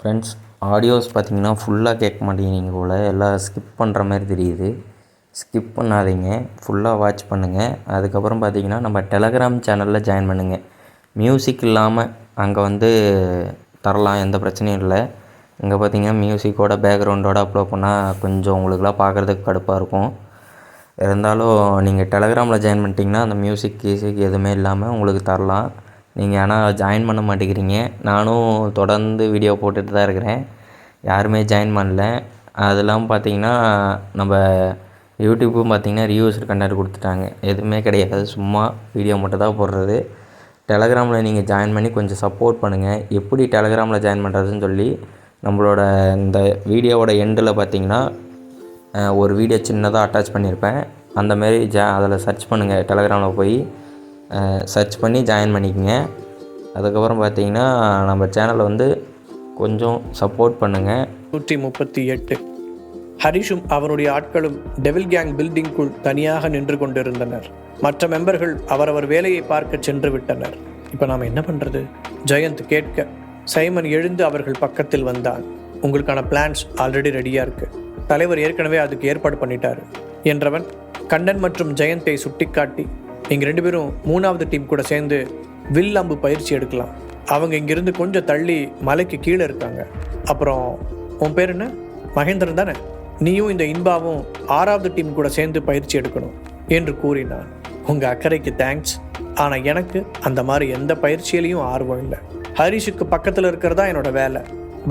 Friends, audios பார்த்தீங்கன்னா ஃபுல்லாக கேட்க மாட்டேங்கிறீங்க போல், எல்லாம் ஸ்கிப் பண்ணுற மாதிரி தெரியுது. ஸ்கிப் பண்ணாதீங்க, ஃபுல்லாக வாட்ச் பண்ணுங்கள். அதுக்கப்புறம் பார்த்தீங்கன்னா நம்ம டெலகிராம் சேனலில் ஜாயின் பண்ணுங்கள். மியூசிக் இல்லாமல் அங்கே தரலாம், எந்த பிரச்சனையும் இல்லை. இங்கே பார்த்தீங்கன்னா மியூசிக்கோட பேக்ரவுண்டோடு அப்லோட் பண்ணால் கொஞ்சம் உங்களுக்குலாம் பார்க்குறதுக்கு கடுப்பாக இருக்கும். இருந்தாலும் நீங்கள் டெலகிராமில் ஜாயின் பண்ணிட்டீங்கன்னா அந்த மியூசிக் எதுவுமே இல்லாமல் உங்களுக்கு தரலாம். நீங்கள் ஆனால் ஜாயின் பண்ண மாட்டேங்கிறீங்க. நானும் தொடர்ந்து வீடியோ போட்டுட்டு தான் இருக்கிறேன், யாருமே ஜாயின் பண்ணல. அதெல்லாம் பார்த்தீங்கன்னா நம்ம யூடியூப்பும் பார்த்தீங்கன்னா ரிவ்யூஸ் கண்டென்ட் கொடுத்துட்டாங்க, எதுவுமே கிடையாது, சும்மா வீடியோ மட்டும் தான் போடுறது. டெலகிராமில் நீங்கள் ஜாயின் பண்ணி கொஞ்சம் சப்போர்ட் பண்ணுங்கள். எப்படி டெலகிராமில் ஜாயின் பண்ணுறதுன்னு சொல்லி நம்மளோட இந்த வீடியோவோட எண்டில் பார்த்தீங்கன்னா ஒரு வீடியோ சின்னதாக அட்டாச் பண்ணியிருப்பேன். அந்தமாரி அதில் சர்ச் பண்ணுங்கள், டெலகிராமில் போய் சர்ச் பண்ணி ஜாயின் பண்ணிக்கங்க. அதுக்கப்புறம் பார்த்தீங்கன்னா நம்ம சேனலை கொஞ்சம் சப்போர்ட் பண்ணுங்கள். 138 ஹரிஷும் அவருடைய ஆட்களும் டெவில் கேங் பில்டிங்குள் தனியாக நின்று கொண்டிருந்தனர். மற்ற மெம்பர்கள் அவரவர் வேலையை பார்க்க சென்று விட்டனர். இப்போ நாம் என்ன பண்ணுறது? ஜெயந்த் கேட்க சைமன் எழுந்து அவர்கள் பக்கத்தில் வந்தான். உங்களுக்கான பிளான்ஸ் ஆல்ரெடி ரெடியாக இருக்கு, தலைவர் ஏற்கனவே அதுக்கு ஏற்பாடு பண்ணிட்டாரு என்றவன் கண்ணன் மற்றும் ஜெயந்தை சுட்டிக்காட்டி, நீங்கள் 2 பேரும் 3வது டீம் கூட சேர்ந்து வில் அம்பு பயிற்சி எடுக்கலாம். அவங்க இங்கிருந்து கொஞ்சம் தள்ளி மலைக்கு கீழே இருக்காங்க. அப்புறம் உன் பேர் என்ன? மகேந்திரன் தானே? நீயும் இந்த இன்பாவும் 6வது டீம் கூட சேர்ந்து பயிற்சி எடுக்கணும் என்று கூறினான். உங்கள் அக்கறைக்கு தேங்க்ஸ், ஆனால் எனக்கு அந்த மாதிரி எந்த பயிற்சியிலையும் ஆர்வம் இல்லை. ஹரிஷுக்கு பக்கத்தில் இருக்கிறதா என்னோட வேலை.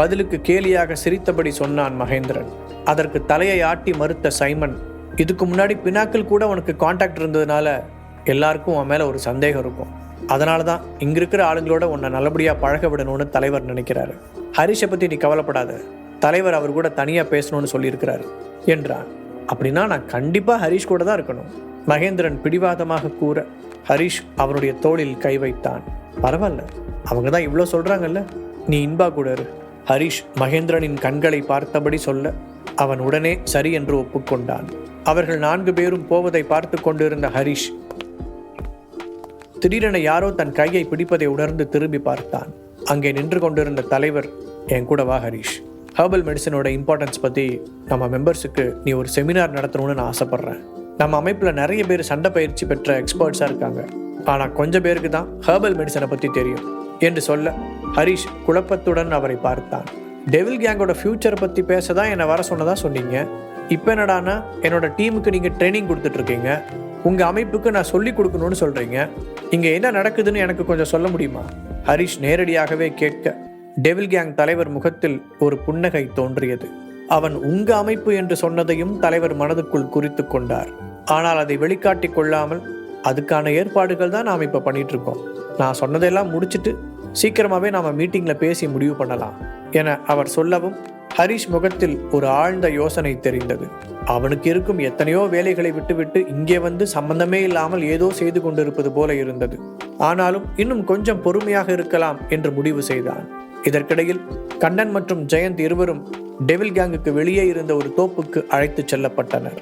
பதிலுக்கு கேலியாக சிரித்தபடி சொன்னான் மகேந்திரன். அதற்கு தலையை ஆட்டி மறுத்த சைமன், இதுக்கு முன்னாடி பினாக்கில் கூட உனக்கு கான்டாக்ட் இருந்ததுனால எல்லாருக்கும் உன் மேலே ஒரு சந்தேகம் இருக்கும். அதனால தான் இங்கே இருக்கிற ஆளுங்களோட உன்னை நல்லபடியாக பழக விடணும்னு தலைவர் நினைக்கிறாரு. ஹரிஷை பற்றி நீ கவலைப்படாத, தலைவர் அவர் கூட தனியாக பேசணும்னு சொல்லியிருக்கிறாரு என்றான். அப்படின்னா நான் கண்டிப்பாக ஹரிஷ் கூட தான் இருக்கணும், மகேந்திரன் பிடிவாதமாக கூற ஹரிஷ் அவனுடைய தோளில் கை வைத்தான். பரவாயில்ல, அவங்க தான் இவ்வளோ சொல்கிறாங்கல்ல, நீ இன்பா கூட இரு. ஹரிஷ் மகேந்திரனின் கண்களை பார்த்தபடி சொல்ல அவன் உடனே சரி என்று ஒப்புக்கொண்டான். அவர்கள் 4 பேரும் போவதை பார்த்து கொண்டிருந்த ஹரிஷ் திடீரென யாரோ தன் கையை பிடிப்பதை உணர்ந்து திரும்பி பார்த்தான். அங்கே நின்று கொண்டிருந்த தலைவர், என் கூட வா ஹரிஷ், ஹெர்பல் மெடிசனோட இம்பார்ட்டன்ஸ் பற்றி நம்ம மெம்பர்ஸுக்கு நீ ஒரு செமினார் நடத்தணும்னு நான் ஆசைப்பட்றேன். நம்ம அமைப்பில் நிறைய பேர் சண்டை பயிற்சி பெற்ற எக்ஸ்பர்ட்ஸாக இருக்காங்க, ஆனால் கொஞ்சம் பேருக்கு தான் ஹெர்பல் மெடிசனை பற்றி தெரியும் என்று சொல்ல ஹரிஷ் குழப்பத்துடன் அவரை பார்த்தான். டெவில் கேங்கோட ஃபியூச்சரை பற்றி பேச தான் என்னை வர சொன்னதா சொன்னீங்க. இப்போ என்னடானா என்னோட டீமுக்கு நீங்கள் ட்ரைனிங் கொடுத்துட்ருக்கீங்க, உங்கள் அமைப்புக்கு நான் சொல்லிக் கொடுக்கணும்னு சொல்கிறீங்க. இங்கே என்ன நடக்குதுன்னு எனக்கு கொஞ்சம் சொல்ல முடியுமா? ஹரிஷ் நேரடியாகவே கேட்க டெவில் கேங் தலைவர் முகத்தில் ஒரு புன்னகை தோன்றியது. அவன் உங்கள் அமைப்பு என்று சொன்னதையும் தலைவர் மனதுக்குள் குறித்து கொண்டார். ஆனால் அதை வெளிக்காட்டி கொள்ளாமல், அதுக்கான ஏற்பாடுகள் தான் நாம் இப்போ பண்ணிட்டு இருக்கோம், நான் சொன்னதெல்லாம் முடிச்சுட்டு சீக்கிரமாகவே நாம் மீட்டிங்கில் பேசி முடிவு பண்ணலாம் என அவர் சொல்லவும் ஹரிஷ் முகத்தில் ஒரு ஆழ்ந்த யோசனை தெரிந்தது. அவனுக்கு இருக்கும் எத்தனையோ வேலைகளை விட்டுவிட்டு இங்கே சம்பந்தமே இல்லாமல் ஏதோ செய்து கொண்டிருப்பது போல இருந்தது. ஆனாலும் இன்னும் கொஞ்சம் பொறுமையாக இருக்கலாம் என்று முடிவு செய்தான். இதற்கிடையில் கண்ணன் மற்றும் ஜெயந்த் இருவரும் டெவில் கேங்குக்கு வெளியே இருந்த ஒரு தோப்புக்கு அழைத்து செல்லப்பட்டனர்.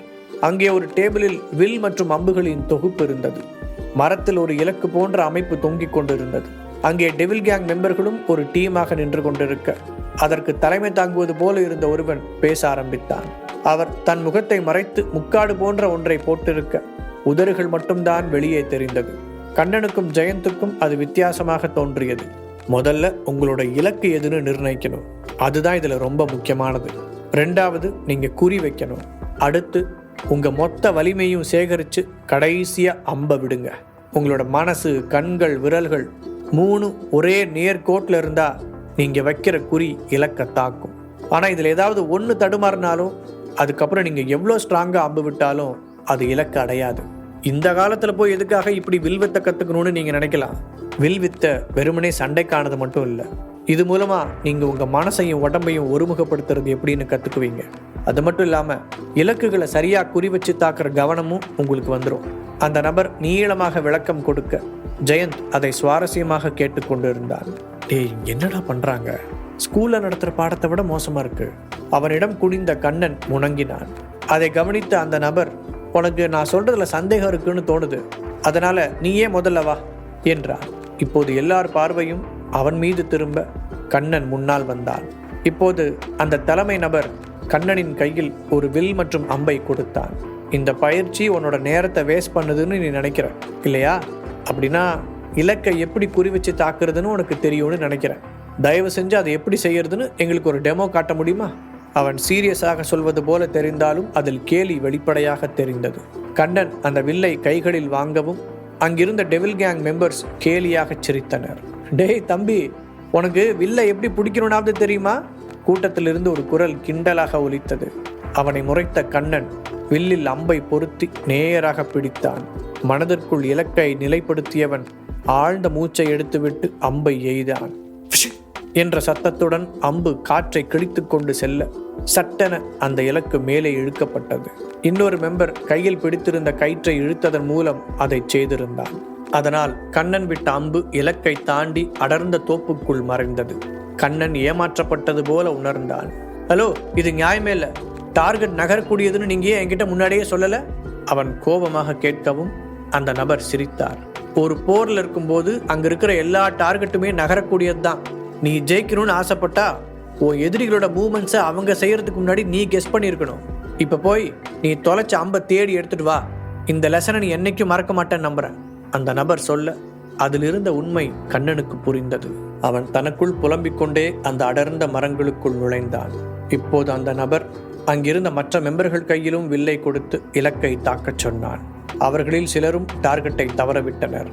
அங்கே ஒரு டேபிளில் வில் மற்றும் அம்புகளின் தொகுப்பு இருந்தது. மரத்தில் ஒரு இலக்கு போன்ற அமைப்பு தொங்கிக் கொண்டிருந்தது. அங்கே டெவில் கேங் மெம்பர்களும் ஒரு டீமாக நின்று கொண்டிருக்க அதற்கு தலைமை தாங்குவது போல இருந்த ஒருவன் பேச ஆரம்பித்தான். அவர் தன் முகத்தை மறைத்து முக்காடு போன்ற ஒன்றை போட்டிருக்க உதடுகள் மட்டும்தான் வெளியே தெரிந்தது. கண்ணனுக்கும் ஜெயந்துக்கும் அது வித்தியாசமாக தோன்றியது. முதல்ல உங்களோட இலக்கு எதுன்னு நிர்ணயிக்கணும், அதுதான் இதில் ரொம்ப முக்கியமானது. 2வது நீங்கள் குறி வைக்கணும். அடுத்து உங்கள் மொத்த வலிமையும் சேகரித்து கடைசியாக அம்பை விடுங்க. உங்களோட மனசு, கண்கள், விரல்கள் 3 ஒரே நேர்கோட்டில் இருந்தால் நீங்கள் வைக்கிற குறி இலக்கை தாக்கும். ஆனால் இதில் ஏதாவது ஒன்று தடுமாறினாலும் அதுக்கப்புறம் நீங்கள் எவ்வளோ ஸ்ட்ராங்காக அம்பு விட்டாலும் அது இலக்கு அடையாது. இந்த காலத்தில் போய் எதுக்காக இப்படி வில்வித்தை கற்றுக்கணும்னு நீங்கள் நினைக்கலாம். வில்வித்தை வெறுமனே சண்டைக்கானது மட்டும் இல்லை, இது மூலமாக நீங்கள் உங்கள் மனசையும் உடம்பையும் ஒருமுகப்படுத்துறது எப்படின்னு கற்றுக்குவீங்க. அது மட்டும் இல்லாமல் இலக்குகளை சரியாக குறி வச்சு தாக்குற கவனமும் உங்களுக்கு வந்துடும். அந்த நபர் நீளமாக விளக்கம் கொடுக்க ஜெயந்த் அதை சுவாரஸ்யமாக கேட்டுக்கொண்டு இருந்தான். டேய், என்னடா பண்ணுறாங்க? ஸ்கூலில் நடத்துகிற பாடத்தை விட மோசமாக இருக்கு. அவனிடம் குனிந்த கண்ணன் முணங்கினான். அதை கவனித்த அந்த நபர், உனக்கு நான் சொல்றதுல சந்தேகம் இருக்குன்னு தோணுது, அதனால நீயே முதல்ல வா என்றான். இப்போது எல்லார் பார்வையும் அவன் மீது திரும்ப கண்ணன் முன்னால் வந்தான். இப்போது அந்த தலைமை நபர் கண்ணனின் கையில் ஒரு வில் மற்றும் அம்பை கொடுத்தான். இந்த பயிற்சி உன்னோட நேரத்தை வேஸ்ட் பண்ணுதுன்னு நீ நினைக்கிற இல்லையா? அப்படின்னா இலக்கை எப்படி குறி வச்சு தாக்குறதுன்னு உனக்கு தெரியும்னு நினைக்கிறேன். தயவு செஞ்சு அதை எப்படி செய்யறதுன்னு எங்களுக்கு ஒரு டெமோ காட்ட முடியுமா? அவன் சீரியஸாக சொல்வது போல தெரிந்தாலும் அதில் கேலி வெளிப்படையாக தெரிந்தது. கண்ணன் அந்த வில்லை கைகளில் வாங்கவும் அங்கிருந்த டெவில் கேங் மெம்பர்ஸ் கேலியாக சிரித்தனர். டேய் தம்பி, உனக்கு வில்லை எப்படி பிடிக்கணும்னாவது தெரியுமா? கூட்டத்திலிருந்து ஒரு குரல் கிண்டலாக ஒலித்தது. அவனை முறைத்த கண்ணன் வில்லில் அம்பை பொருத்தி நேராக பிடித்தான். மனதிற்குள் இலக்கை நிலைப்படுத்தியவன் ஆழ்ந்த மூச்சை எடுத்துவிட்டு அம்பை எய்தான். என்ற சத்தத்துடன் அம்பு காற்றை கிழித்து கொண்டு செல்ல சட்டென அந்த இலக்கு மேலே இழுக்கப்பட்டது. இன்னொரு மெம்பர் கையில் பிடித்திருந்த கயிற்றை இழுத்ததன் மூலம் அதை செய்திருந்தான். அதனால் கண்ணன் விட்ட அம்பு இலக்கை தாண்டி அடர்ந்த தோப்புக்குள் மறைந்தது. கண்ணன் ஏமாற்றப்பட்டது போல உணர்ந்தான். ஹலோ, இது நியாயமே இல்லை. டார்கெட் நகரக்கூடியதுன்னு நீங்க என்கிட்ட முன்னாடியே சொல்லல? அவன் கோபமாக கேட்கவும் அந்த நபர் சிரித்தார். ஒரு போர்ல இருக்கும்போது அங்க இருக்கிற எல்லா டார்கெட்டுமே நகரக்கூடியது தான். நீ ஜெயிக்கணும்னு ஆசைப்பட்டா உன் எதிரிகளோட மூவ்மெண்ட்ஸை அவங்க செய்யறதுக்கு முன்னாடி நீ கெஸ் பண்ணியிருக்கணும். இப்ப போய் நீ தொலைச்ச அம்பை தேடி எடுத்துட்டு வா. இந்த லெசனை நீ என்னைக்கும் மறக்க மாட்டேன்னு நம்புறேன். அந்த நபர் சொல்ல அதிலிருந்த உண்மை கண்ணனுக்கு புரிந்தது. அவன் தனக்குள் புலம்பிக் கொண்டே அந்த அடர்ந்த மரங்களுக்குள் நுழைந்தான். இப்போது அந்த நபர் அங்கிருந்த மற்ற மெம்பர்கள் கையிலும் வில்லை கொடுத்து இலக்கை தாக்கச் சொன்னான். அவர்களில் சிலரும் டார்கெட்டை தவறவிட்டனர்.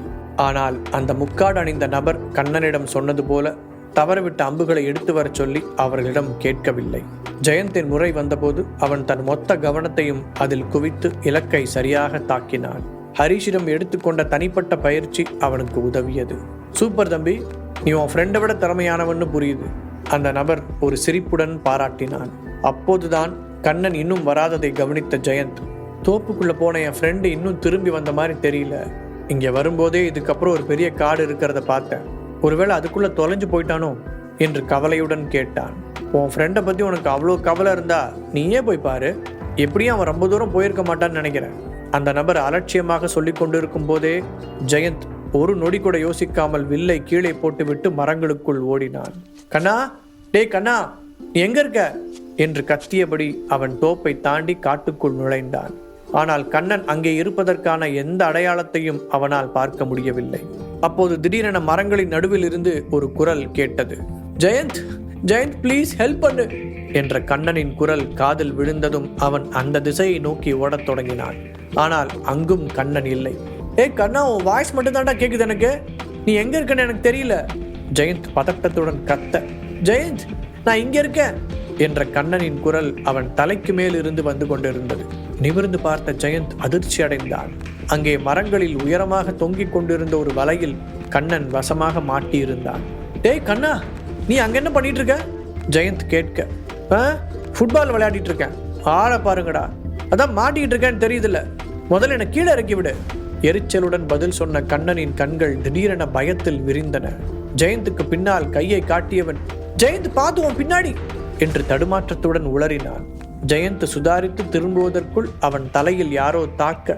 ஆனால் அந்த முக்காடு அணிந்த நபர் கண்ணனிடம் சொன்னது போல தவறவிட்ட அம்புகளை எடுத்து வரச் சொல்லி அவர்களிடம் கேட்கவில்லை. ஜெயந்தின் முறை வந்தபோது அவன் தன் மொத்த கவனத்தையும் அதில் குவித்து இலக்கை சரியாக தாக்கினான். ஹரிஷிடம் எடுத்துக்கொண்ட தனிப்பட்ட பயிற்சி அவனுக்கு உதவியது. சூப்பர் தம்பி, நீ உன் ஃப்ரெண்டை விட திறமையானவன்னு புரியுது. அந்த நபர் ஒரு சிரிப்புடன் பாராட்டினான். அப்போதுதான் கண்ணன் இன்னும் வராததை கவனித்த ஜெயந்த், தோப்புக்குள்ள போன என் ஃப்ரெண்டு இன்னும் திரும்பி வந்த மாதிரி தெரியல. இங்க வரும்போதே இதுக்கப்புறம் ஒரு பெரிய காடு இருக்கிறத பார்த்தேன். ஒருவேளை அதுக்குள்ள தொலைஞ்சு போயிட்டானோ என்று கவலையுடன் கேட்டான். உன் ஃப்ரெண்டை பத்தி உனக்கு அவ்வளோ கவலை இருந்தா நீயே போய் பாரு. எப்படியும் அவன் ரொம்ப தூரம் போயிருக்க மாட்டான்னு நினைக்கிறேன். அந்த நபர் அலட்சியமாக சொல்லி கொண்டிருக்கும் போதே ஜெயந்த் ஒரு நொடி கூட யோசிக்காமல் வில்லை கீழே போட்டுவிட்டு மரங்களுக்குள் ஓடினான். கண்ணா, டேய் கண்ணா, நீ எங்க இருக்க என்று கத்தியபடி அவன் தோப்பை தாண்டி காட்டுக்குள் நுழைந்தான். ஆனால் கண்ணன் அங்கே இருப்பதற்கான எந்த அடையாளத்தையும் அவனால் பார்க்க முடியவில்லை. அப்போது திடீரென மரங்களின் நடுவில் இருந்து ஒரு குரல் கேட்டது. ஜெயந்த், ஜெயந்த் ப்ளீஸ் ஹெல்ப் பண்ணு என்ற கண்ணனின் குரல் காதில் விழுந்ததும் அவன் அந்த திசையை நோக்கி ஓடத் தொடங்கினான். ஆனால் அங்கும் கண்ணன் இல்லை. ஏய் கண்ணா, உன் வாய்ஸ் மட்டும் தான்டா கேக்குது எனக்கு. நீ எங்க இருக்கன்னு எனக்கு தெரியல. ஜெயந்த் பதட்டத்துடன் கத்த, ஜெயந்த் நான் இங்க இருக்கேன் என்ற கண்ணனின் குரல் அவன் தலைக்கு மேல் இருந்து வந்து கொண்டிருந்தது. நிமிர்ந்து பார்த்த ஜெயந்த் அதிர்ச்சி அடைந்தான். அங்கே மரங்களில் உயரமாக தொங்கிக் கொண்டிருந்த ஒரு வலையில் கண்ணன் வசமாக மாட்டியிருந்தான். டேய் கண்ணா, நீ அங்க என்ன பண்ணிட்டு இருக்க? ஜெயந்த் கேட்க, ஃபுட்பால் விளையாடிட்டு இருக்கேன். ஆளை பாருங்கடா, அதான் மாட்டிக்கிட்டு இருக்கேன்னு தெரியுதுல்ல, முதல்ல என்னை கீழே இறக்கி விடு. எரிச்சலுடன் பதில் சொன்ன கண்ணனின் கண்கள் திடீரென பயத்தில் விரிந்தன. ஜெயந்துக்கு பின்னால் கையை காட்டியவன், ஜெயந்த் பார்த்துவோம் பின்னாடி என்று தடுமாற்றத்துடன் உளறினான். ஜெயந்த் சுதாரித்து திரும்புவதற்குள் அவன் தலையில் யாரோ தாக்க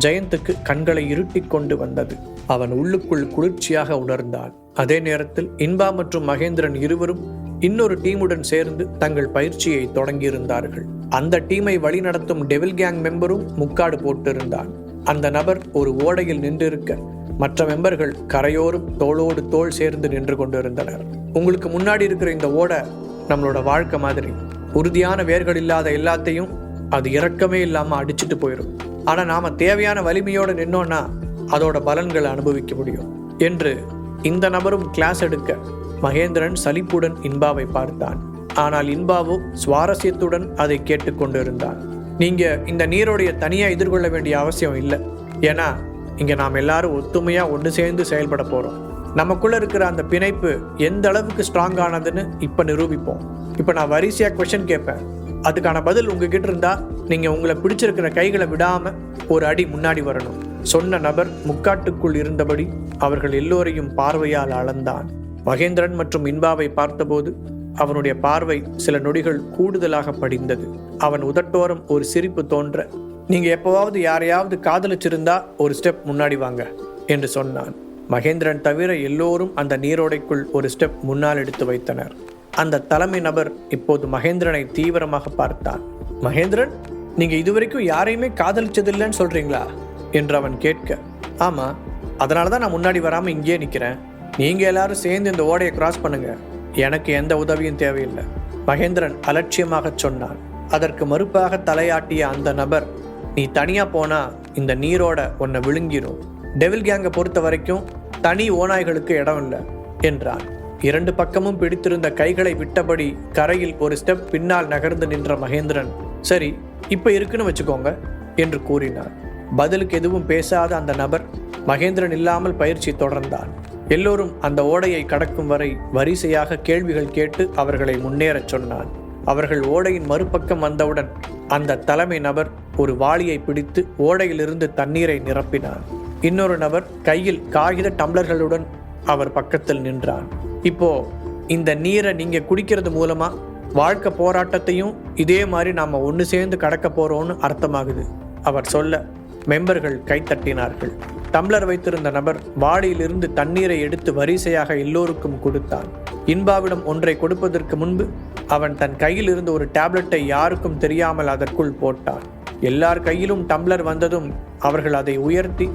ஜெயந்துக்கு கண்களை இருட்டிக் கொண்டு வந்தது. அவன் உள்ளுக்குள் குளிர்ச்சியாக உணர்ந்தான். அதே நேரத்தில் இன்பா மற்றும் மகேந்திரன் இருவரும் இன்னொரு டீமுடன் சேர்ந்து தங்கள் பயிற்சியை தொடங்கியிருந்தார்கள். அந்த டீமை வழிநடத்தும் டெவில் கேங் மெம்பரும் முக்காடு போட்டிருந்தான். அந்த நபர் ஒரு ஓடையில் நின்றிருக்க மற்ற மெம்பர்கள் கரையோரும் தோளோடு தோள் சேர்ந்து நின்று கொண்டிருந்தனர். உங்களுக்கு முன்னாடி இருக்கிற இந்த ஓடை நம்மளோட வாழ்க்கை மாதிரி. உறுதியான வேர்கள் இல்லாத எல்லாத்தையும் அது இரக்கமே இல்லாம அடிச்சுட்டு போயிடும். ஆனா நாம தேவையான வலிமையோடு நின்னோன்னா அதோட பலன்களை அனுபவிக்க முடியும் என்று இந்த நபரும் கிளாஸ் எடுக்க மகேந்திரன் சலிப்புடன் இன்பாவை பார்த்தான். ஆனால் இன்பாவோ சுவாரஸ்யத்துடன் அதை கேட்டுக்கொண்டிருந்தான். நீங்க இந்த நீரோடைய தனியா எதிர்கொள்ள வேண்டிய அவசியம் இல்லை. ஏன்னா இங்க நாம் எல்லாரும் ஒத்துமையா ஒன்று சேர்ந்து செயல்பட போறோம். நமக்குள்ள இருக்கிற அந்த பிணைப்பு எந்த அளவுக்கு ஸ்ட்ராங் ஆனதுன்னு இப்ப நிரூபிப்போம். இப்ப நான் வரிசையா கொஸ்டின் கேட்பேன். அதுக்கான பதில் உங்ககிட்ட இருந்தா நீங்க உங்களை பிடிச்சிருக்கிற கைகளை விடாம ஒரு அடி முன்னாடி வரணும். சொன்ன நபர் முக்காட்டுக்குள் இருந்தபடி அவர்கள் எல்லோரையும் பார்வையால் அளந்தான். மகேந்திரன் மற்றும் இன்பாவை பார்த்தபோது அவனுடைய பார்வை சில நொடிகள் கூடுதலாக படிந்தது. அவன் உதட்டோரம் ஒரு சிரிப்பு தோன்ற, நீங்க எப்பவாவது யாரையாவது காதலிச்சிருந்தா ஒரு ஸ்டெப் முன்னாடி வாங்க என்று சொன்னான். மகேந்திரன் தவிர எல்லோரும் அந்த நீரோடைக்குள் ஒரு ஸ்டெப் முன்னால் எடுத்து வைத்தனர். அந்த தலைமை நபர் இப்போது மகேந்திரனை தீவிரமாக பார்த்தான். மகேந்திரன், நீங்க இதுவரைக்கும் யாரையுமே காதலிச்சதில்லைன்னு சொல்றீங்களா என்று அவன் கேட்க, ஆமா, அதனால தான் நான் முன்னாடி வராம இங்கே நிற்கிறேன். நீங்க எல்லாரும் சேர்ந்து இந்த ஓடையை கிராஸ் பண்ணுங்க, எனக்கு எந்த உதவியும் தேவையில்லை மகேந்திரன் அலட்சியமாக சொன்னான். அதற்கு மறுப்பாக தலையாட்டிய அந்த நபர், நீ தனியா போனா இந்த நீரோட உன்னை விழுங்கிரும். டெவில் கேங்கை பொறுத்த வரைக்கும் தனி ஓநாய்களுக்கு இடம் இல்லை என்றான். இரண்டு பக்கமும் பிடித்திருந்த கைகளை விட்டபடி கரையில் ஒரு ஸ்டெப் பின்னால் நகர்ந்து நின்ற மகேந்திரன், சரி இப்ப இருக்குன்னு வச்சுக்கோங்க என்று கூறினார். பதிலுக்கு எதுவும் பேசாத அந்த நபர் மகேந்திரன் இல்லாமல் பயிற்சி தொடர்ந்தான். எல்லோரும் அந்த ஓடையை கடக்கும் வரை வரிசையாக கேள்விகள் கேட்டு அவர்களை முன்னேறச் சொன்னான். அவர்கள் ஓடையின் மறுபக்கம் வந்தவுடன் அந்த தலைமை நபர் ஒரு வாளியை பிடித்து ஓடையிலிருந்து தண்ணீரை நிரப்பினான். இன்னொரு நபர் கையில் காகித டம்ளர்களுடன் அவர் பக்கத்தில் நின்றான். இப்போ இந்த நீரை நீங்க குடிக்கிறது மூலமா வாழ்க்கை போராட்டத்தையும் இதே மாதிரி நாம ஒன்று சேர்ந்து கடக்க போறோம்னு அர்த்தமாகுது அவர் சொல்ல மெம்பர்கள் கைத்தட்டினார்கள். டம்ளர் வைத்திருந்த நபர் வாளியிலிருந்து தண்ணீரை எடுத்து வரிசையாக எல்லோருக்கும் கொடுத்தான். இன்பாவிடம் ஒன்றை கொடுப்பதற்கு முன்பு அவன் தன் கையில் இருந்து ஒரு டேப்லெட்டை யாருக்கும் தெரியாமல் அதற்குள் போட்டான். எல்லார் கையிலும் டம்ளர் வந்ததும் அவர்கள் அதை உயர்த்தி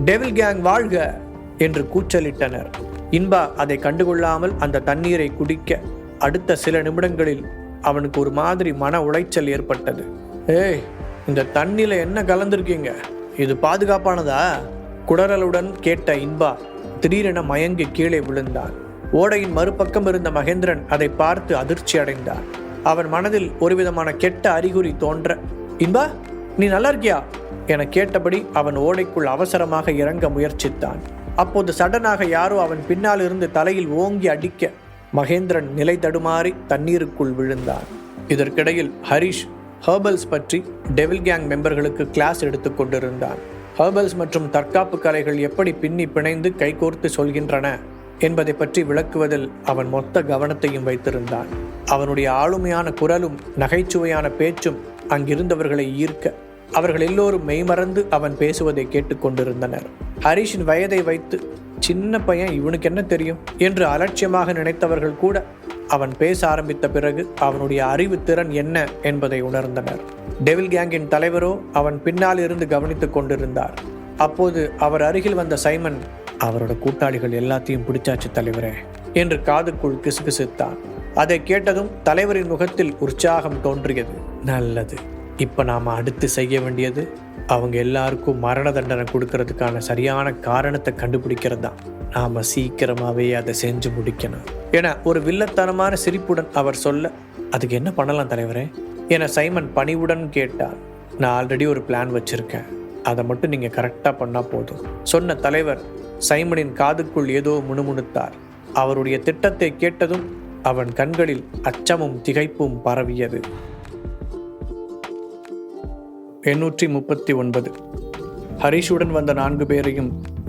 டெவில் கேங் வாழ்க என்று கூச்சலிட்டனர். இன்பா அதை கண்டுகொள்ளாமல் அந்த தண்ணீரை குடிக்க அடுத்த சில நிமிடங்களில் அவனுக்கு ஒரு மாதிரி மன உளைச்சல் ஏற்பட்டது. ஏய், இந்த தண்ணியில என்ன கலந்துருக்கீங்க? இது பாதுகாப்பானதா? குடறலுடன் கேட்ட இன்பா திடீரென மயங்கி கீழே விழுந்தான். ஓடையின் மறுபக்கம் இருந்த மகேந்திரன் அதை பார்த்து அதிர்ச்சி அடைந்தான். அவன் மனதில் ஒருவிதமான கெட்ட அறிகுறி தோன்ற, இன்பா நீ நல்லா இருக்கியா என கேட்டபடி அவன் ஓடைக்குள் அவசரமாக இறங்க முயற்சித்தான். அப்போது சடனாக யாரோ அவன் பின்னால் இருந்து தலையில் ஓங்கி அடிக்க மகேந்திரன் நிலை தடுமாறி தண்ணீருக்குள் விழுந்தான். இதற்கிடையில் ஹரிஷ் ஹெர்பல்ஸ் பற்றி டெவில் கேங் மெம்பர்களுக்கு கிளாஸ் எடுத்துக் கொண்டிருந்தான். ஹெர்பல்ஸ் மற்றும் தற்காப்பு கலைகள் எப்படி பின்னி பிணைந்து கைகோர்த்து சொல்கின்றன என்பதை பற்றி விளக்குவதில் அவன் மொத்த கவனத்தையும் வைத்திருந்தான். அவனுடைய ஆளுமையான குரலும் நகைச்சுவையான பேச்சும் அங்கிருந்தவர்களை ஈர்க்க அவர்கள் எல்லோரும் மெய்மறந்து அவன் பேசுவதை கேட்டுக்கொண்டிருந்தனர். ஹரிஷின் வயதை வைத்து சின்ன பையன், இவனுக்கு என்ன தெரியும் என்று அலட்சியமாக நினைத்தவர்கள் கூட அவன் பேச ஆரம்பித்த பிறகு அவனுடைய அறிவு திறன் என்ன என்பதை உணர்ந்தனர். டெவில் கேங்கின் தலைவரோ அவன் பின்னால் இருந்து கவனித்துக் கொண்டிருந்தார். அப்போது அவர் அருகில் வந்த சைமன், அவரோட கூட்டாளிகள் எல்லாத்தையும் பிடிச்சாச்சு தலைவரே என்று காதுக்குள் கிசுகிசுத்தான். அதை கேட்டதும் தலைவரின் முகத்தில் உற்சாகம் தோன்றியது. நல்லது, இப்ப நாம அடுத்து செய்ய வேண்டியது அவங்க எல்லாருக்கும் மரண தண்டனை கொடுக்கறதுக்கான சரியான காரணத்தை கண்டுபிடிக்கிறது தான். நாம சீக்கிரமாவே அதை செஞ்சு முடிக்கணும் என ஒரு வில்லத்தனமான சிரிப்புடன் அவர் சொல்ல, அதுக்கு என்ன பண்ணலாம் தலைவரே என சைமன் பணிவுடன் கேட்டார். நான் ஆல்ரெடி ஒரு பிளான் வச்சிருக்கேன், அதை மட்டும் நீங்க கரெக்டா பண்ணா போதும் சொன்ன தலைவர் சைமனின் காதுக்குள் ஏதோ முணுமுணுத்தார். அவருடைய திட்டத்தை கேட்டதும் அவன் கண்களில் அச்சமும் திகைப்பும் பரவியது. 839 ஹரிஷுடன் வந்த 4 பேரையும்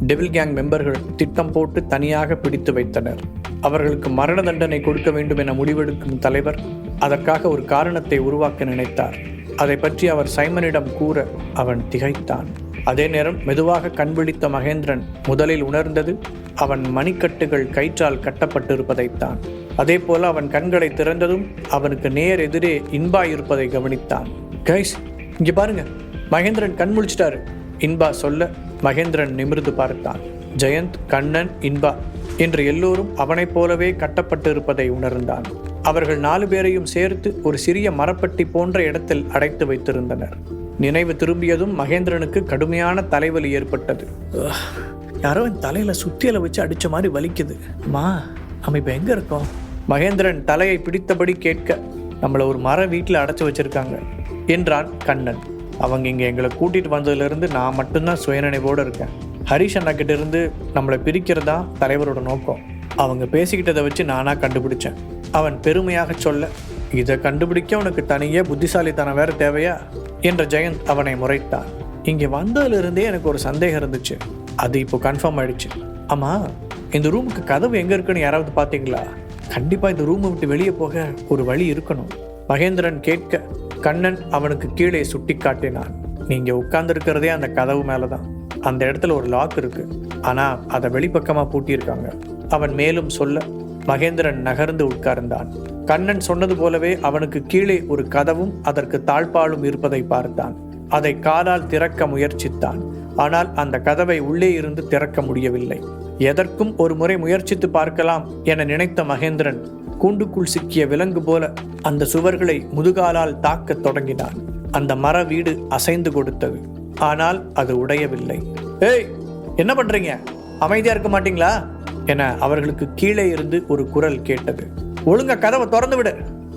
டெவில் கேங் மெம்பர்கள் திட்டம் போட்டு தனியாக பிடித்து வைத்தனர். அவர்களுக்கு மரண தண்டனை கொடுக்க வேண்டும் என முடிவெடுக்கும் தலைவர் அதற்காக ஒரு காரணத்தை உருவாக்க நினைத்தார். அதை பற்றி அவர் சைமனிடம் கூற அவன் திகைத்தான். அதே நேரம் மெதுவாக கண்பிடித்த மகேந்திரன் முதலில் உணர்ந்தது அவன் மணிக்கட்டுகள் கயிற்றால் கட்டப்பட்டிருப்பதைத்தான். அதே போல அவன் கண்களை திறந்ததும் அவனுக்கு நேர் எதிரே இன்பா இருப்பதை கவனித்தான். கைஸ், இங்க பாருங்க, மகேந்திரன் கண் முழிச்சிட்டாரு இன்பா சொல்ல மகேந்திரன் நிமிர்ந்து பார்த்தான். ஜெயந்த், கண்ணன், இன்பா என்று எல்லோரும் அவனைப் போலவே கட்டப்பட்டு இருப்பதை உணர்ந்தான். அவர்கள் 4 பேரையும் சேர்த்து ஒரு சிறிய மரப்பட்டி போன்ற இடத்தில் அடைத்து வைத்திருந்தனர். நினைவு திரும்பியதும் மகேந்திரனுக்கு கடுமையான தலைவலி ஏற்பட்டது. யாரோ என் தலையில சுத்தியலை வச்சு அடிச்ச மாதிரி வலிக்குது. நம்ம இப்ப எங்க இருக்கோம்? மகேந்திரன் தலையை பிடித்தபடி கேட்க, நம்மளை ஒரு மர வீட்டில் அடைச்சு வச்சிருக்காங்க என்றான் கண்ணன். அவங்க இங்கே எங்களை கூட்டிகிட்டு வந்ததுலேருந்து நான் மட்டும்தான் சுயநினைவோடு இருக்கேன். ஹரிஷ் அண்ணா கிட்ட இருந்து நம்மளை பிரிக்கிறதா தலைவரோட நோக்கம். அவங்க பேசிக்கிட்டதை வச்சு நானாக கண்டுபிடிச்சேன் அவன் பெருமையாக சொல்ல. இதை கண்டுபிடிக்க உனக்கு தனியே புத்திசாலித்தனம் வேற தேவையா என்ற ஜெயந்த் அவனை முறைத்தான். இங்கே வந்ததுலேருந்தே எனக்கு ஒரு சந்தேகம் இருந்துச்சு, அது இப்போ கன்ஃபார்ம் ஆயிடுச்சு. ஆமாம், இந்த ரூமுக்கு கதவு எங்கே இருக்குன்னு யாராவது பார்த்தீங்களா? கண்டிப்பாக இந்த ரூமை விட்டு வெளியே போக ஒரு வழி இருக்கணும் மகேந்திரன் கேட்க கண்ணன் அவனுக்கு கீழே சுட்டி காட்டினான். நீங்க உட்கார்ந்துருக்கிறதே அந்த கதவு மேலதான். அந்த இடத்துல ஒரு லாக் இருக்கு, ஆனா அதை வெளிப்பக்கமா பூட்டியிருக்காங்க அவன் மேலும் சொல்ல மகேந்திரன் நகர்ந்து உட்கார்ந்தான். கண்ணன் சொன்னது போலவே அவனுக்கு கீழே ஒரு கதவும் அதற்கு தாழ்பாலும் இருப்பதை பார்த்தான். அதை காலால் திறக்க முயற்சித்தான். ஆனால் அந்த கதவை உள்ளே இருந்து திறக்க முடியவில்லை. எதற்கும் ஒரு முறை முயற்சித்து பார்க்கலாம் என நினைத்த மகேந்திரன் கூண்டுக்குள் சிக்கிய விலங்கு போல அந்த சுவர்களை முதுகாலால் தாக்கத் தொடங்கினான். அந்த மர வீடு அசைந்து கொடுத்தது. ஆனால் அது உடையவில்லை. ஏய், என்ன பண்றீங்க? அமைதியா இருக்க மாட்டீங்களா என அவர்களுக்கு கீழே இருந்து ஒரு குரல் கேட்டது. ஒழுங்கா கதவை திறந்து விடு,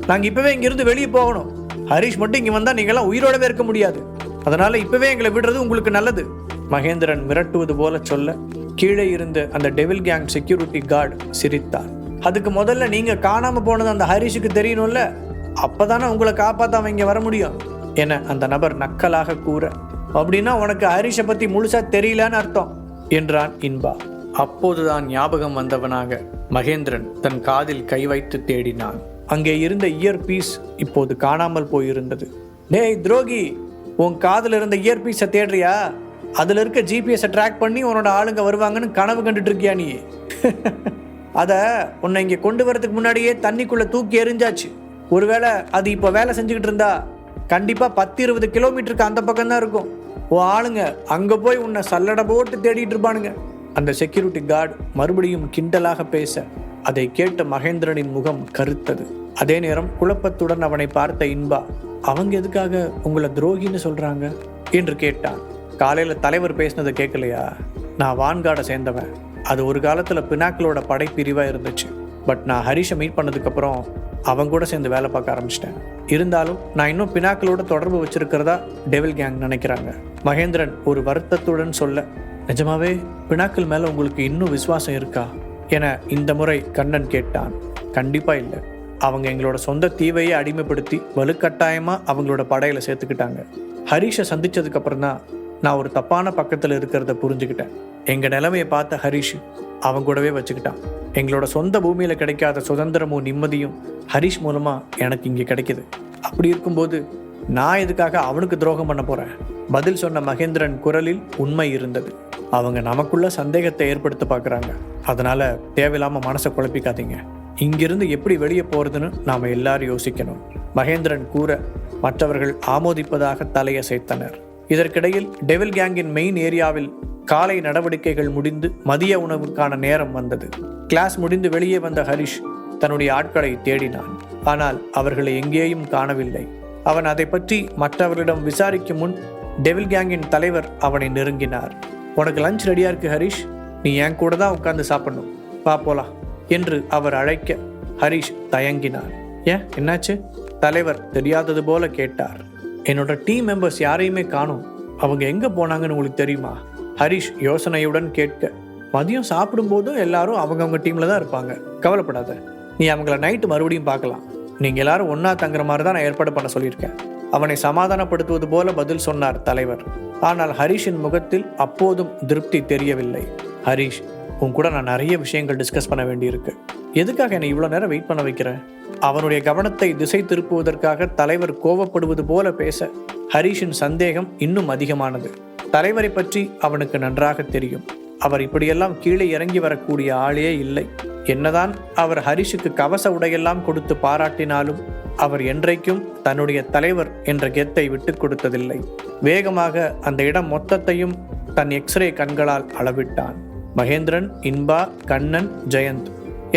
நாங்க இப்பவே இங்கிருந்து வெளியே போகணும். ஹரிஷ் மட்டும் இங்க வந்தா நீங்களாம் உயிரோடவே இருக்க முடியாது. அதனால இப்பவே எங்களை விடுறது உங்களுக்கு நல்லது. மகேந்திரன் மிரட்டுவது போல சொல்ல கீழே இருந்த அந்த டெவில் கேங் செக்யூரிட்டி கார்டு சிரித்தார். அதுக்கு முதல்ல நீங்க காணாம போனது அந்த ஹரிஷுக்கு தெரியணும்ல, அப்பதானே உங்களை காப்பாத்த அவங்க வர முடியும் என அந்த நபர் நக்கலாக கூற, அப்படின்னா உனக்கு ஹரிஷை பத்தி முழுசா தெரியலன்னு அர்த்தம் என்றான் இன்பா. அப்போதுதான் ஞாபகம் வந்தவனாக மகேந்திரன் தன் காதில் கை வைத்து தேடினான். அங்கே இருந்த இயர்பீஸ் இப்போது காணாமல் போயிருந்தது. டேய் துரோகி, உன் காதில் இருந்த இயர்பீஸை தேடுறியா? அதுல இருக்க ஜிபிஎஸை ட்ராக் பண்ணி உன்னோட ஆளுங்க வருவாங்கன்னு கனவு கண்டுட்டு இருக்கியா நீ? அதை உன்னை இங்கே கொண்டு வரதுக்கு முன்னாடியே தண்ணிக்குள்ள தூக்கி எறிஞ்சாச்சு. ஒருவேளை அது இப்போ வேலை செஞ்சுக்கிட்டு இருந்தா கண்டிப்பா 10-20 கிலோமீட்டருக்கு அந்த பக்கம் தான் இருக்கும். உன் ஆளுங்க அங்க போய் உன்னை சல்லடை போட்டு தேடிட்டு இருப்பானுங்க. அந்த செக்யூரிட்டி கார்டு மறுபடியும் கிண்டலாக பேச அதை கேட்ட மகேந்திரனின் முகம் கருத்தது. அதே நேரம் குழப்பத்துடன் அவனை பார்த்த இன்பா, அவங்க எதுக்காக உங்களை துரோகின்னு சொல்றாங்க என்று கேட்டான். காலையில தலைவர் பேசினதை கேட்கலையா? நான் வான்கார்டை சேர்ந்தவன். அது ஒரு காலத்துல பினாக்கிளோட படைப்பிரிவா இருந்துச்சு. பட் நான் ஹரிஷை மீட் பண்ணதுக்கப்புறம் அவங்க கூட சேர்ந்து வேலை பார்க்க ஆரம்பிச்சிட்டேன். இருந்தாலும் நான் இன்னும் பினாக்கிளோட தொடர்பு வச்சிருக்கிறதா டெவில் கேங் நினைக்கிறாங்க. மகேந்திரன் ஒரு வருத்தத்துடன் சொல்ல, நிஜமாவே பினாக்கிள் மேல உங்களுக்கு இன்னும் விசுவாசம் இருக்கா என இந்த முறை கண்ணன் கேட்டான். கண்டிப்பா இல்லை. அவங்க எங்களோட சொந்த தீவையே அடிமைப்படுத்தி வலுக்கட்டாயமா அவங்களோட படையில சேர்த்துக்கிட்டாங்க. ஹரிஷை சந்திச்சதுக்கு அப்புறம் தான் நான் ஒரு தப்பான பக்கத்துல இருக்கிறத புரிஞ்சுக்கிட்டேன். எங்க நிலைமையை பார்த்த ஹரிஷ் அவங்க கூடவே வச்சுக்கிட்டான். எங்களோட சொந்த பூமியில கிடைக்காத சுதந்திரமும் நிம்மதியும் ஹரிஷ் மூலமா எனக்கு இங்கே கிடைக்குது. அப்படி இருக்கும்போது நான் எதுக்காக அவனுக்கு துரோகம் பண்ண போறேன்? பதில் சொன்ன மகேந்திரன் குரலில் உண்மை இருந்தது. அவங்க நமக்குள்ள சந்தேகத்தை ஏற்படுத்த பார்க்குறாங்க. அதனால தேவையில்லாம மனசை குழப்பிக்காதீங்க. இங்கிருந்து எப்படி வெளியே போறதுன்னு நாம எல்லாரும் யோசிக்கணும் மகேந்திரன் கூற மற்றவர்கள் ஆமோதிப்பதாக தலையசைத்தனர். இதற்கிடையில் டெவில் கேங்கின் மெயின் ஏரியாவில் காலை நடவடிக்கைகள் முடிந்து மதிய உணவுக்கான நேரம் வந்தது. கிளாஸ் முடிந்து வெளியே வந்த ஹரிஷ் தன்னுடைய ஆட்களை தேடினான். ஆனால் அவர்களை எங்கேயும் காணவில்லை. அவன் அதை பற்றி மற்றவர்களிடம் விசாரிக்கும் முன் டெவில் கேங்கின் தலைவர் அவனை நெருங்கினார். உனக்கு லஞ்ச் ரெடியா இருக்கு ஹரிஷ், நீ என் கூட தான் உட்கார்ந்து சாப்பிடணும், வா போலாம் என்று அவர் அழைக்க ஹரிஷ் தயங்கினார். ஏன், என்னாச்சு? தலைவர் தெரியாதது போல கேட்டார். என்னோட டீம் மெம்பர்ஸ் யாரையுமே காணோம், அவங்க எங்க போனாங்கன்னு உங்களுக்கு தெரியுமா? ஹரிஷ் யோசனையுடன் கேட்க, மதியம் சாப்பிடும் போதும் எல்லாரும் அவங்கவுங்க டீம்ல தான் இருப்பாங்க, கவலைப்படாத, நீ அவங்கள நைட்டு மறுபடியும் பார்க்கலாம். நீங்க எல்லாரும் ஒன்னா தங்குற மாதிரி தான் நான் ஏற்பாடு பண்ண சொல்லியிருக்கேன். அவனை சமாதானப்படுத்துவது போல பதில் சொன்னார் தலைவர். ஆனால் ஹரிஷின் முகத்தில் அப்போதும் திருப்தி தெரியவில்லை. ஹரிஷ், உன் கூட நான் நிறைய விஷயங்கள் டிஸ்கஸ் பண்ண வேண்டியிருக்கு. எதுக்காக என்னை இவ்வளோ நேரம் வெயிட் பண்ண வைக்கிறேன்? அவனுடைய கவனத்தை திசை திருப்புவதற்காக தலைவர் கோபப்படுவது போல பேச ஹரிஷின் சந்தேகம் இன்னும் அதிகமானது. தலைவரை பற்றி அவனுக்கு நன்றாக தெரியும். அவர் இப்படியெல்லாம் கீழே இறங்கி வரக்கூடிய ஆளே இல்லை. என்னதான் அவர் ஹரிஷுக்கு கவச உடையெல்லாம் கொடுத்து பாராட்டினாலும் அவர் என்றைக்கும் தன்னுடைய தலைவர் என்ற கெத்தை விட்டு கொடுத்ததில்லை. வேகமாக அந்த இடம் மொத்தத்தையும் தன் எக்ஸ்ரே கண்களால் அளவிட்டான். மகேந்திரன், இன்பா, கண்ணன், ஜெயந்த்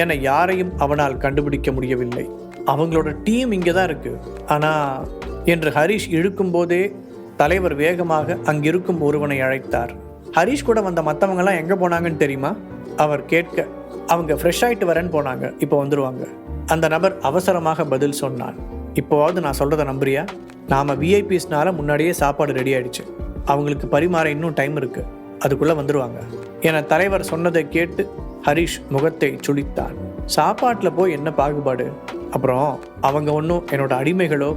என யாரையும் அவனால் கண்டுபிடிக்க முடியவில்லை. அவங்களோட டீம் இங்கே தான் இருக்கு ஆனா என்று ஹரிஷ் இழுக்கும் போதே தலைவர் வேகமாக அங்கிருக்கும் ஒருவனை அழைத்தார். ஹரிஷ் கூட வந்த மற்றவங்கெல்லாம் எங்கே போனாங்கன்னு தெரியுமா? அவர் கேட்க, அவங்க ஃப்ரெஷ் ஆகிட்டு வரேன்னு போனாங்க, இப்போ வந்துடுவாங்க. அந்த நபர் அவசரமாக பதில் சொன்னான். இப்போவாவது நான் சொல்கிறத நம்புறியா? நாம் விஐபிஸ்னால முன்னாடியே சாப்பாடு ரெடி ஆயிடுச்சு, அவங்களுக்கு பரிமாற இன்னும் டைம் இருக்கு, அதுக்குள்ளே வந்துடுவாங்க என தலைவர் சொன்னதை கேட்டு ஹரிஷ் முகத்தை சுளித்தான். சாப்பாட்டில் போய் என்ன பாகுபாடு? அப்புறம் அவங்க ஒன்றும் என்னோட அடிமைகளோ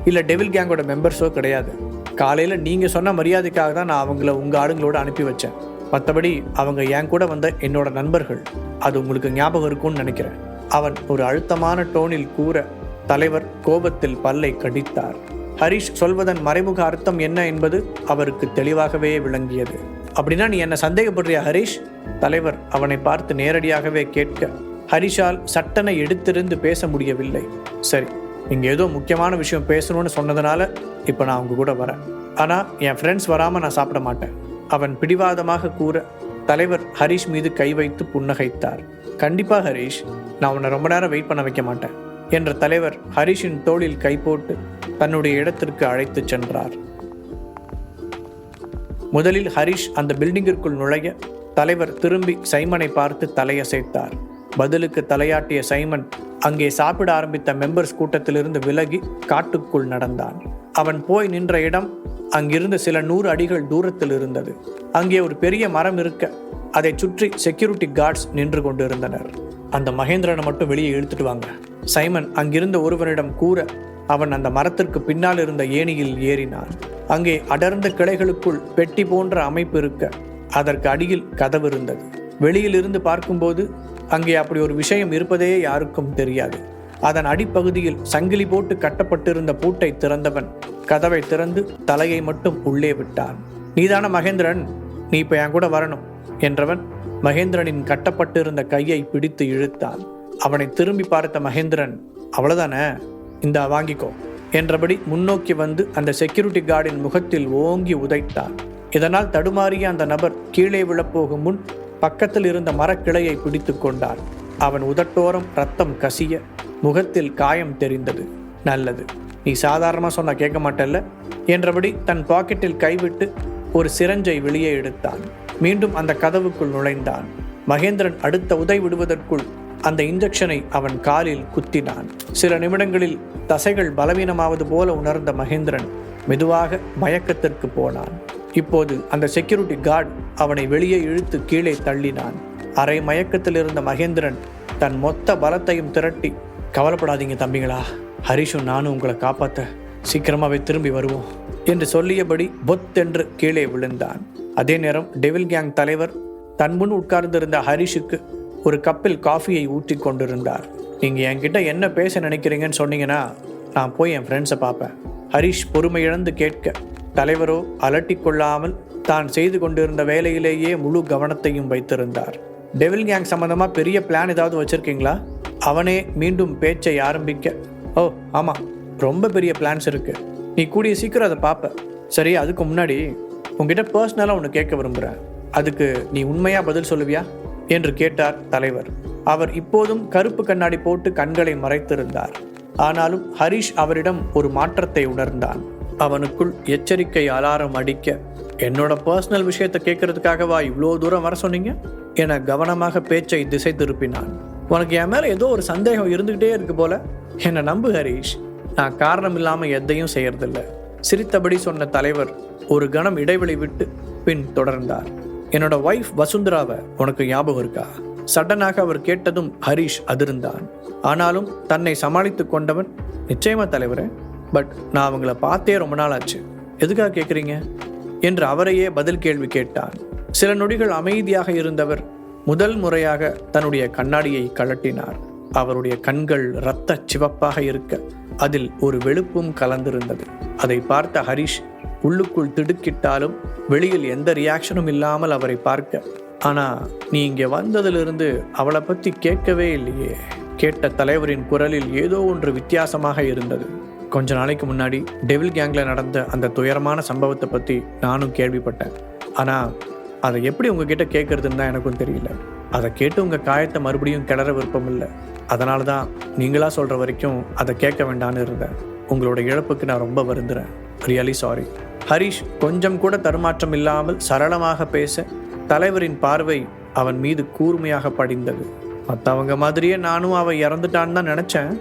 இல்லை டெவில் கேங்கோட மெம்பர்ஸோ கிடையாது. காலையில் நீங்கள் சொன்ன மரியாதைக்காக தான் நான் அவங்கள உங்கள் ஆளுங்களோட அனுப்பி வச்சேன். மற்றபடி அவங்க என் கூட வந்த என்னோட நண்பர்கள். அது உங்களுக்கு ஞாபகம் இருக்கும்னு நினைக்கிறேன். அவன் ஒரு அழுத்தமான டோனில் கூற தலைவர் கோபத்தில் பல்லை கடித்தார். ஹரிஷ் சொல்வதன் மறைமுக அர்த்தம் என்ன என்பது அவருக்கு தெளிவாகவே விளங்கியது. அப்படின்னா நீ என்ன சந்தேகப்படுறியா ஹரிஷ்? தலைவர் அவனை பார்த்து நேரடியாகவே கேட்க, ஹரிஷால் சட்டனை எடுத்திருந்து பேச முடியவில்லை. சரி, நீங்கள் ஏதோ முக்கியமான விஷயம் பேசணும்னு சொன்னதுனால இப்போ நான் அவங்க கூட வரேன். ஆனால் என் ஃப்ரெண்ட்ஸ் வராமல் நான் சாப்பிட மாட்டேன், அவன் பிடிவாதமாக கூற தலைவர் ஹரிஷ் மீது கை வைத்து புன்னகைத்தார். கண்டிப்பாக ஹரிஷ், நான் உன்னை ரொம்ப நேரம் வெயிட் பண்ண வைக்க மாட்டேன் என்ற தலைவர் ஹரிஷின் தோளில் கை போட்டு தன்னுடைய இடத்திற்கு அழைத்து சென்றார். முதலில் ஹரிஷ் அந்த பில்டிங்கிற்குள் நுழைய தலைவர் திரும்பி சைமனை பார்த்து தலையசைத்தார். பதிலுக்கு தலையாட்டிய சைமன் அங்கே சாப்பிட ஆரம்பித்த மெம்பர்ஸ் கூட்டத்திலிருந்து விலகி காட்டுக்குள் நடந்தான். அவன் போய் நின்ற இடம் அங்கிருந்து சில 100 அடிகள் தூரத்தில் இருந்தது. அங்கே ஒரு பெரிய மரம் இருக்க அதை சுற்றி செக்யூரிட்டி கார்ட்ஸ் நின்று கொண்டிருந்தனர். அந்த மகேந்திரனை மட்டும் வெளியே இழுத்துட்டு வாங்க, சைமன் அங்கிருந்த ஒருவனிடம் கூற அவன் அந்த மரத்திற்கு பின்னால் இருந்த ஏணியில் ஏறினான். அங்கே அடர்ந்த கிளைகளுக்குள் பெட்டி போன்ற அமைப்பு இருக்க அதற்கு அடியில் கதவு இருந்தது. வெளியிலிருந்து பார்க்கும்போது அங்கே அப்படி ஒரு விஷயம் இருப்பதே யாருக்கும் தெரியாது. அதன் அடிப்பகுதியில் சங்கிலி போட்டு கட்டப்பட்டிருந்த பூட்டை திறந்தவன் கதவை திறந்து தலையை மட்டும் உள்ளே விட்டான். நீதான மகேந்திரன், நீ இப்போ என் கூட வரணும் என்றவன் மகேந்திரனின் கட்டப்பட்டிருந்த கையை பிடித்து இழுத்தான். அவனை திரும்பி பார்த்த மகேந்திரன், அவ்வளவுதானே, இந்தா வாங்கிக்கோ என்றபடி முன்னோக்கி வந்து அந்த செக்யூரிட்டி கார்டின் முகத்தில் ஓங்கி உதைத்தான். இதனால் தடுமாறிய அந்த நபர் கீழே விழப்போகும் முன் பக்கத்தில் இருந்த மரக்கிளையை பிடித்து கொண்டான். அவன் உதட்டோரம் ரத்தம் கசிய முகத்தில் காயம் தெரிந்தது. நல்லது, நீ சாதாரணமாக சொன்னா கேட்க மாட்டல்ல என்றபடி தன் பாக்கெட்டில் கைவிட்டு ஒரு சிரஞ்சை வெளியே எடுத்தான். மீண்டும் அந்த கதவுக்குள் நுழைந்தான். மகேந்திரன் அடுத்த உதை விடுவதற்குள் அந்த இன்ஜெக்ஷனை அவன் காலில் குத்தினான். சில நிமிடங்களில் தசைகள் பலவீனமாவது போல உணர்ந்த மகேந்திரன் மெதுவாக மயக்கத்திற்கு போனான். இப்போது அந்த செக்யூரிட்டி கார்டு அவனை வெளியே இழுத்து கீழே தள்ளினான். அரை மயக்கத்தில் இருந்த மகேந்திரன் தன் மொத்த பலத்தையும் திரட்டி, கவலைப்படாதீங்க தம்பிங்களா, ஹரிஷும் நானும் உங்களை காப்பாற்ற சீக்கிரமாகவே திரும்பி வருவோம் என்று சொல்லியபடி பொத்தென்று கீழே விழுந்தான். அதே நேரம் டெவில் கேங் தலைவர் தன் முன் உட்கார்ந்திருந்த ஹரிஷுக்கு ஒரு கப்பில் காஃபியை ஊற்றி கொண்டிருந்தார். நீங்கள் என்கிட்ட என்ன பேச நினைக்கிறீங்கன்னு சொன்னீங்கன்னா நான் போய் என் ஃப்ரெண்ட்ஸை பார்ப்பேன். ஹரிஷ் பொறுமையிழந்து கேட்க தலைவரோ அலட்டி கொள்ளாமல் தான் செய்து கொண்டிருந்த வேலையிலேயே முழு கவனத்தையும் வைத்திருந்தார். டெவில் கேங் சம்பந்தமாக பெரிய பிளான் ஏதாவது வச்சுருக்கீங்களா? அவனே மீண்டும் பேச்சை ஆரம்பிக்க, ஓ ஆமாம், ரொம்ப பெரிய பிளான்ஸ் இருக்குது, நீ கூடிய சீக்கிரம் அதை பார்ப்ப. சரி, அதுக்கு முன்னாடி உங்ககிட்ட பர்சனலாக ஒன்று கேட்க விரும்புகிறேன், அதுக்கு நீ உண்மையாக பதில் சொல்லுவியா என்று கேட்டார் தலைவர். அவர் இப்போதும் கருப்பு கண்ணாடி போட்டு கண்களை மறைத்திருந்தார். ஆனாலும் ஹரிஷ் அவரிடம் ஒரு மாற்றத்தை உணர்ந்தான். அவனுக்குள் எச்சரிக்கை அலாரம் அடிக்க, என்னோட பர்சனல் விஷயத்தை கேட்கறதுக்காகவா இவ்வளோ தூரம் வர சொன்னீங்க என கவனமாக பேச்சை திசை திருப்பினான். உனக்கு என் மேலே ஏதோ ஒரு சந்தேகம் இருந்துகிட்டே இருக்கு போல, என்னை நம்பு ஹரிஷ், நான் காரணம் இல்லாமல் எதையும் செய்யறதில்ல சிரித்தபடி சொன்ன தலைவர் ஒரு கணம் இடைவெளி விட்டு பின் தொடர்ந்தார். என்னோட ஒய்ஃப் வசுந்தராவை உனக்கு ஞாபகம் இருக்கா? சடனாக அவர் கேட்டதும் ஹரிஷ் அதிர்ந்தான். ஆனாலும் தன்னை சமாளித்து கொண்டவன், நிச்சயமா தலைவரே, பட் நான் அவங்கள பார்த்தே ரொம்ப நாள் ஆச்சு, எதுக்காக கேட்குறீங்க என்று அவரையே பதில் கேள்வி கேட்டான். சில நொடிகள் அமைதியாக இருந்தவர் முதல் முறையாக தன்னுடைய கண்ணாடியை கழட்டினார். அவருடைய கண்கள் இரத்த சிவப்பாக இருக்க அதில் ஒரு வெளுப்பும் கலந்திருந்தது. அதை பார்த்த ஹரிஷ் உள்ளுக்குள் திடுக்கிட்டாலும் வெளியில் எந்த ரியாக்ஷனும் இல்லாமல் அவரை பார்க்க, ஆனா நீ இங்கே வந்ததிலிருந்து அவளை பற்றி கேட்கவே இல்லையே. கேட்ட தலைவரின் குரலில் ஏதோ ஒன்று வித்தியாசமாக இருந்தது. கொஞ்ச நாளைக்கு முன்னாடி டெவில் கேங்கில் நடந்த அந்த துயரமான சம்பவத்தை பற்றி நானும் கேள்விப்பட்டேன். ஆனால் அதை எப்படி உங்ககிட்ட கேட்கறதுன்னு தான் எனக்கும் தெரியல. அதை கேட்டு உங்கள் காயத்தை மறுபடியும் கிளற விருப்பம் இல்லை. அதனால தான் நீங்களா சொல்கிற வரைக்கும் அதை கேட்க வேண்டான்னு இருந்தேன். உங்களோட இழப்புக்கு நான் ரொம்ப வருந்துறேன். Really sorry. ஹரிஷ் கொஞ்சம் கூட தடுமாற்றம் இல்லாமல் சரளமாக பேச தலைவரின் பார்வை அவன் மீது கூர்மையாக படிந்தது. மற்றவங்க மாதிரியே நானும் அவள் இறந்துட்டான்னு தான் நினச்சேன்.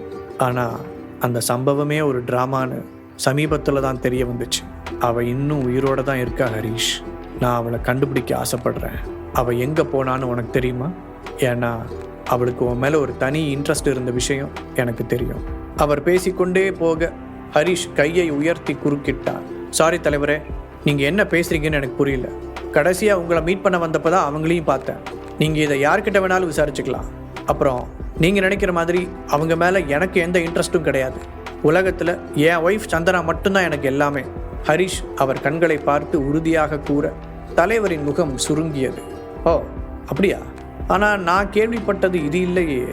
ஆனால் அந்த சம்பவமே ஒரு ட்ராமான்னு சமீபத்தில் தான் தெரிய வந்துச்சு. அவள் இன்னும் உயிரோடு தான் இருக்கா ஹரிஷ். நான் அவளை கண்டுபிடிக்க ஆசைப்படுறேன். அவள் எங்கே போனான்னு உனக்கு தெரியுமா? ஏன்னா அவளுக்கு உன் மேலே ஒரு தனி இன்ட்ரெஸ்ட் இருந்த விஷயம் எனக்கு தெரியும். அவர் பேசிக்கொண்டே போக ஹரிஷ் கையை உயர்த்தி குறுக்கிட்டார். சாரி தலைவரே, நீங்கள் என்ன பேசுகிறீங்கன்னு எனக்கு புரியல. கடைசியாக உங்களை மீட் பண்ண வந்தப்போ தான் அவங்களையும் பார்த்தேன். நீங்கள் இதை யார்கிட்ட வேணாலும் விசாரிச்சுக்கலாம். அப்புறம் நீங்கள் நினைக்கிற மாதிரி அவங்க மேலே எனக்கு எந்த இன்ட்ரெஸ்ட்டும் கிடையாது. உலகத்தில் என் ஒய்ஃப் சந்தனா மட்டும்தான் எனக்கு எல்லாமே. ஹரிஷ் அவர் கண்களை பார்த்து உறுதியாக கூற தலைவரின் முகம் சுருங்கியது. ஓ அப்படியா? ஆனால் நான் கேள்விப்பட்டது இது இல்லையே.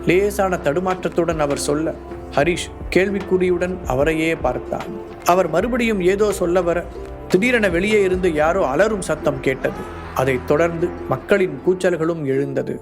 லேசான தடுமாற்றத்துடன் அவர் சொல்ல, ஹரிஷ் கேள்விக்குறியுடன் அவரையே பார்த்தான். அவர் மறுபடியும் ஏதோ சொல்ல வர திடீரென வெளியே இருந்து யாரோ அலறும் சத்தம் கேட்டது. அதைத் தொடர்ந்து மக்களின் கூச்சல்களும் எழுந்தது.